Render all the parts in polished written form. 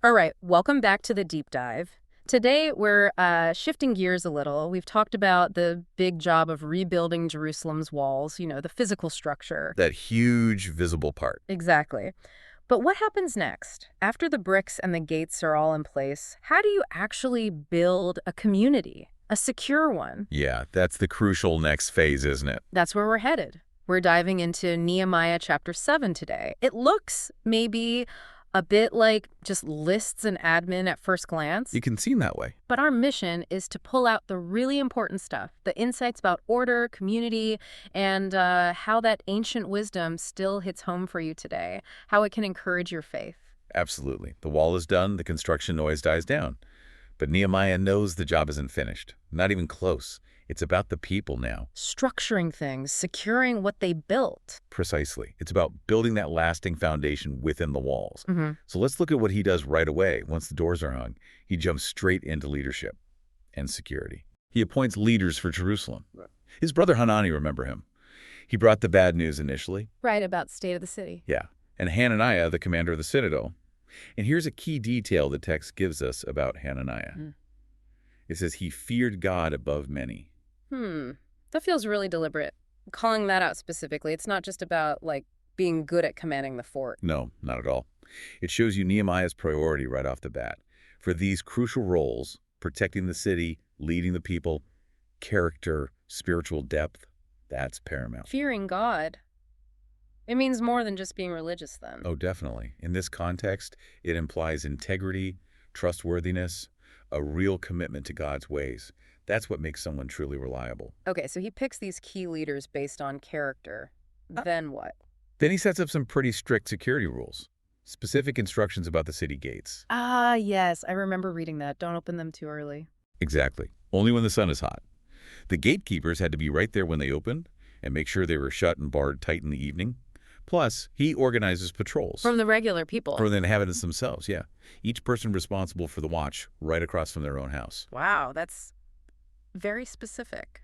All right, welcome back to the deep dive. Today, we're shifting gears a little. We've talked about the big job of rebuilding Jerusalem's walls, the physical structure. That huge visible part. Exactly. But what happens next? After the bricks and the gates are all in place, how do you actually build a community, a secure one? Yeah, that's the crucial next phase, isn't it? That's where we're headed. We're diving into Nehemiah chapter 7 today. It looks maybe a bit like just lists and admin at first glance. You can seem that way. But our mission is to pull out the really important stuff, the insights about order, community, and how that ancient wisdom still hits home for you today, how it can encourage your faith. Absolutely. The wall is done, the construction noise dies down. But Nehemiah knows the job isn't finished. Not even close. It's about the people now. Structuring things, securing what they built. Precisely. It's about building that lasting foundation within the walls. Mm-hmm. So let's look at what he does right away. Once the doors are hung, he jumps straight into leadership and security. He appoints leaders for Jerusalem. Right. His brother Hanani, remember him? He brought the bad news initially. Right, about state of the city. Yeah. And Hananiah, the commander of the citadel. And here's a key detail the text gives us about Hananiah. It says he feared God above many. That feels really deliberate. Calling that out specifically, it's not just about, being good at commanding the fort. No, not at all. It shows you Nehemiah's priority right off the bat. For these crucial roles, protecting the city, leading the people, character, spiritual depth, that's paramount. Fearing God. It means more than just being religious, then. Oh, definitely. In this context, it implies integrity, trustworthiness, a real commitment to God's ways. That's what makes someone truly reliable. Okay, so he picks these key leaders based on character. Then what? Then he sets up some pretty strict security rules. Specific instructions about the city gates. Ah, yes, I remember reading that. Don't open them too early. Exactly. Only when the sun is hot. The gatekeepers had to be right there when they opened and make sure they were shut and barred tight in the evening. Plus, he organizes patrols. From the regular people? For the inhabitants themselves, yeah. Each person responsible for the watch right across from their own house. Wow, that's very specific.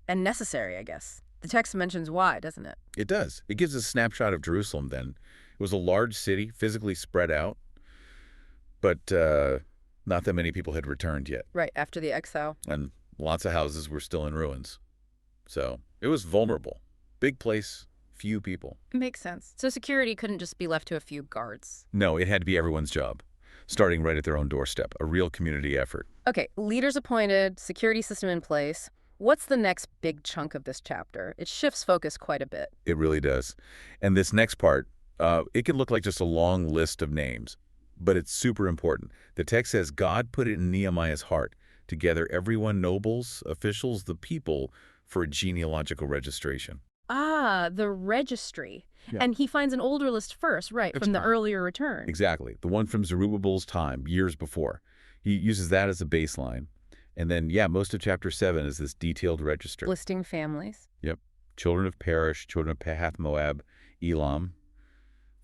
And necessary, I guess. The text mentions why, doesn't it? It does. It gives a snapshot of Jerusalem then. It was a large city, physically spread out, but not that many people had returned yet. Right, after the exile. And lots of houses were still in ruins. So it was vulnerable. Big place, few people. It makes sense. So security couldn't just be left to a few guards. No, it had to be everyone's job, starting right at their own doorstep, a real community effort. Okay, leaders appointed, security system in place. What's the next big chunk of this chapter? It shifts focus quite a bit. It really does. And this next part, it can look like just a long list of names, but it's super important. The text says God put it in Nehemiah's heart to gather everyone, nobles, officials, the people, for a genealogical registration. Ah, the registry. Yeah. And he finds an older list first, right, That's from the right. earlier return. Exactly. The one from Zerubbabel's time, years before. He uses that as a baseline. And then, yeah, most of chapter 7 is this detailed register. Listing families. Yep. Children of Perish, children of Pahath Moab, Elam,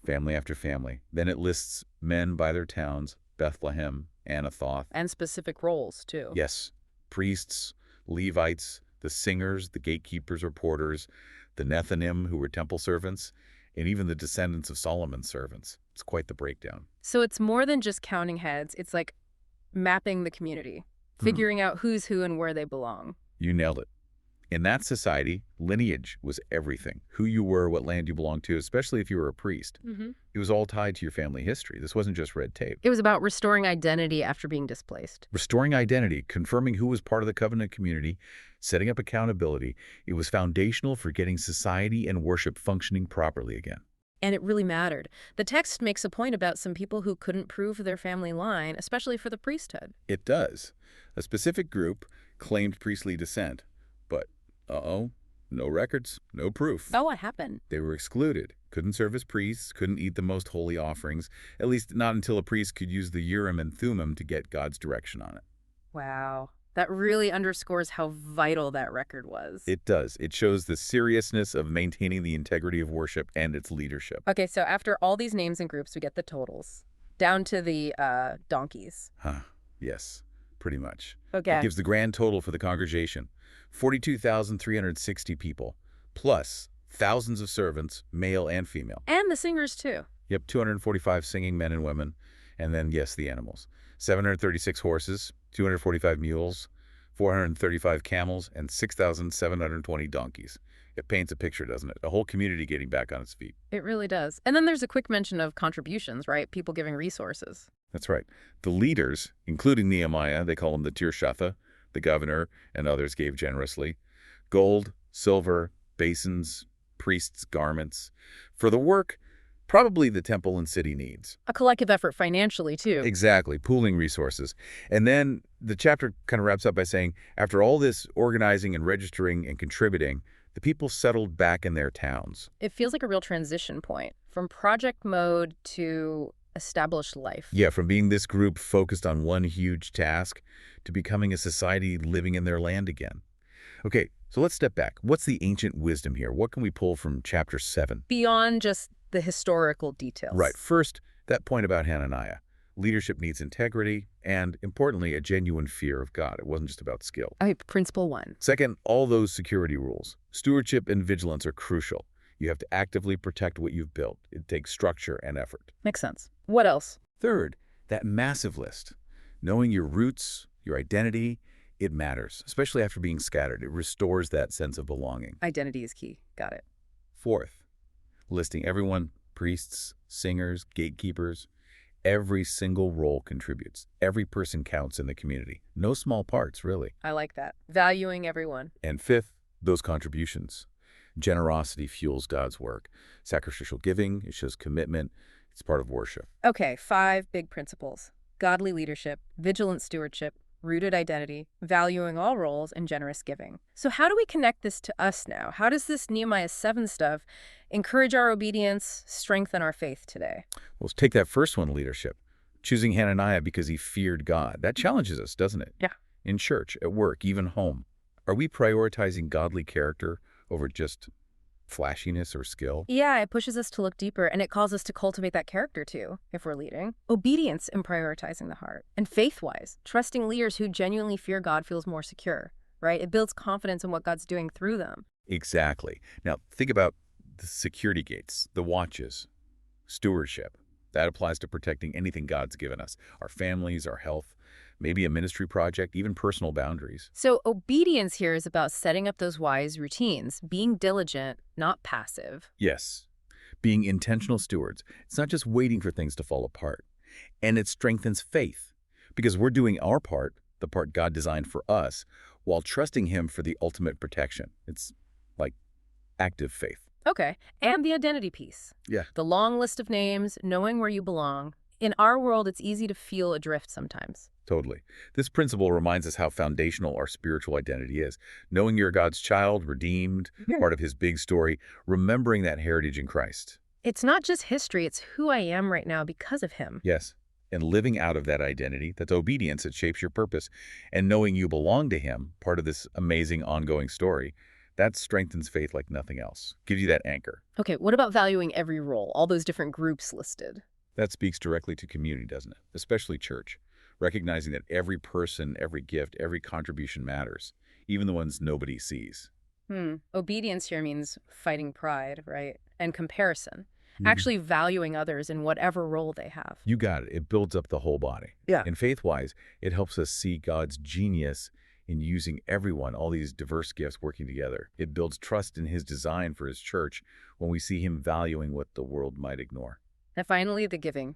family after family. Then it lists men by their towns, Bethlehem, Anathoth. And specific roles, too. Yes. Priests, Levites, the singers, the gatekeepers or porters, the Nethinim, who were temple servants, and even the descendants of Solomon's servants. It's quite the breakdown. So it's more than just counting heads. It's like mapping the community, figuring out who's who and where they belong. You nailed it. In that society, lineage was everything. Who you were, what land you belonged to, especially if you were a priest. It was all tied to your family history. This wasn't just red tape. It was about restoring identity after being displaced. Restoring identity, confirming who was part of the covenant community, setting up accountability. It was foundational for getting society and worship functioning properly again. And it really mattered. The text makes a point about some people who couldn't prove their family line, especially for the priesthood. It does. A specific group claimed priestly descent, but, no records, no proof. Oh, what happened? They were excluded, couldn't serve as priests, couldn't eat the most holy offerings, at least not until a priest could use the Urim and Thummim to get God's direction on it. Wow. That really underscores how vital that record was. It does. It shows the seriousness of maintaining the integrity of worship and its leadership. Okay, so after all these names and groups, we get the totals. Down to the donkeys. Yes, pretty much. Okay. It gives the grand total for the congregation, 42,360 people, plus thousands of servants, male and female. And the singers, too. Yep, 245 singing men and women. And then, yes, the animals. 736 horses, 245 mules, 435 camels, and 6,720 donkeys. It paints a picture, doesn't it? A whole community getting back on its feet. It really does. And then there's a quick mention of contributions, right? People giving resources. That's right. The leaders, including Nehemiah, they call him the Tirshatha, the governor, and others gave generously. Gold, silver, basins, priests' garments. For the work, probably the temple and city needs. A collective effort financially, too. Exactly, pooling resources. And then the chapter kind of wraps up by saying, after all this organizing and registering and contributing, the people settled back in their towns. It feels like a real transition point from project mode to established life. Yeah, from being this group focused on one huge task to becoming a society living in their land again. Okay, so let's step back. What's the ancient wisdom here? What can we pull from chapter 7? Beyond just the historical details. Right. First, that point about Hananiah. Leadership needs integrity and, importantly, a genuine fear of God. It wasn't just about skill. Okay, principle 1. Second, all those security rules. Stewardship and vigilance are crucial. You have to actively protect what you've built. It takes structure and effort. Makes sense. What else? Third, that massive list. Knowing your roots, your identity, it matters, especially after being scattered. It restores that sense of belonging. Identity is key. Got it. Fourth, listing everyone, priests, singers, gatekeepers. Every single role contributes. Every person counts in the community. No small parts, really. I like that. Valuing everyone. And fifth, those contributions. Generosity fuels God's work. Sacrificial giving, it shows commitment. It's part of worship. Okay, 5 big principles. Godly leadership, vigilant stewardship, rooted identity, valuing all roles, and generous giving. So how do we connect this to us now? How does this Nehemiah 7 stuff encourage our obedience, strengthen our faith today? Well, let's take that first one, leadership. Choosing Hananiah because he feared God. That challenges us, doesn't it? Yeah. In church, at work, even home. Are we prioritizing godly character over just flashiness or skill? Yeah, it pushes us to look deeper, and it calls us to cultivate that character too, if we're leading. Obedience in prioritizing the heart. And faith-wise, trusting leaders who genuinely fear God feels more secure, right? It builds confidence in what God's doing through them. Exactly. Now, think about the security gates, the watches, stewardship. That applies to protecting anything God's given us, our families, our health, maybe a ministry project, even personal boundaries. So obedience here is about setting up those wise routines, being diligent, not passive. Yes, being intentional stewards. It's not just waiting for things to fall apart. And it strengthens faith because we're doing our part, the part God designed for us, while trusting Him for the ultimate protection. It's like active faith. Okay, and the identity piece. Yeah. The long list of names, knowing where you belong. In our world, it's easy to feel adrift sometimes. Totally. This principle reminds us how foundational our spiritual identity is. Knowing you're God's child, redeemed, part of His big story, remembering that heritage in Christ. It's not just history, it's who I am right now because of Him. Yes. And living out of that identity, that's obedience, it shapes your purpose. And knowing you belong to Him, part of this amazing ongoing story, that strengthens faith like nothing else. Gives you that anchor. Okay, what about valuing every role, all those different groups listed? That speaks directly to community, doesn't it? Especially church. Recognizing that every person, every gift, every contribution matters, even the ones nobody sees. Obedience here means fighting pride, right? And comparison. Actually valuing others in whatever role they have. You got it. It builds up the whole body. Yeah. And faith-wise, it helps us see God's genius in using everyone, all these diverse gifts working together. It builds trust in His design for His church when we see Him valuing what the world might ignore. And finally, the giving,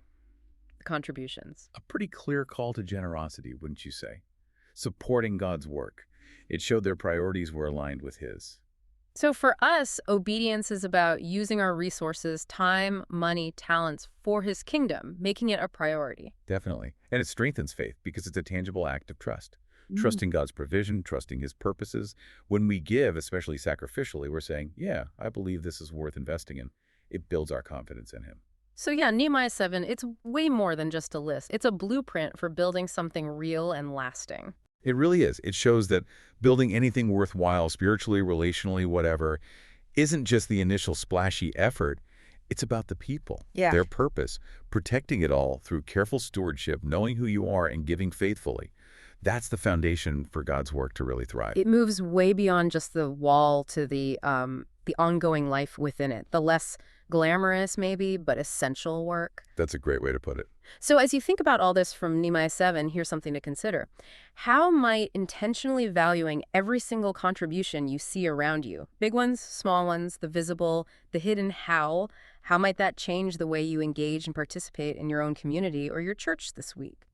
the contributions. A pretty clear call to generosity, wouldn't you say? Supporting God's work. It showed their priorities were aligned with His. So for us, obedience is about using our resources, time, money, talents for His kingdom, making it a priority. Definitely. And it strengthens faith because it's a tangible act of trust. Trusting God's provision, trusting His purposes. When we give, especially sacrificially, we're saying, yeah, I believe this is worth investing in. It builds our confidence in Him. So yeah, Nehemiah 7, it's way more than just a list. It's a blueprint for building something real and lasting. It really is. It shows that building anything worthwhile, spiritually, relationally, whatever, isn't just the initial splashy effort. It's about the people, their purpose, protecting it all through careful stewardship, knowing who you are, and giving faithfully. That's the foundation for God's work to really thrive. It moves way beyond just the wall to the ongoing life within it, the less Glamorous, maybe, but essential work. That's a great way to put it. So as you think about all this from Nehemiah 7, here's something to consider. How might intentionally valuing every single contribution you see around you, big ones, small ones, the visible, the hidden how might that change the way you engage and participate in your own community or your church this week?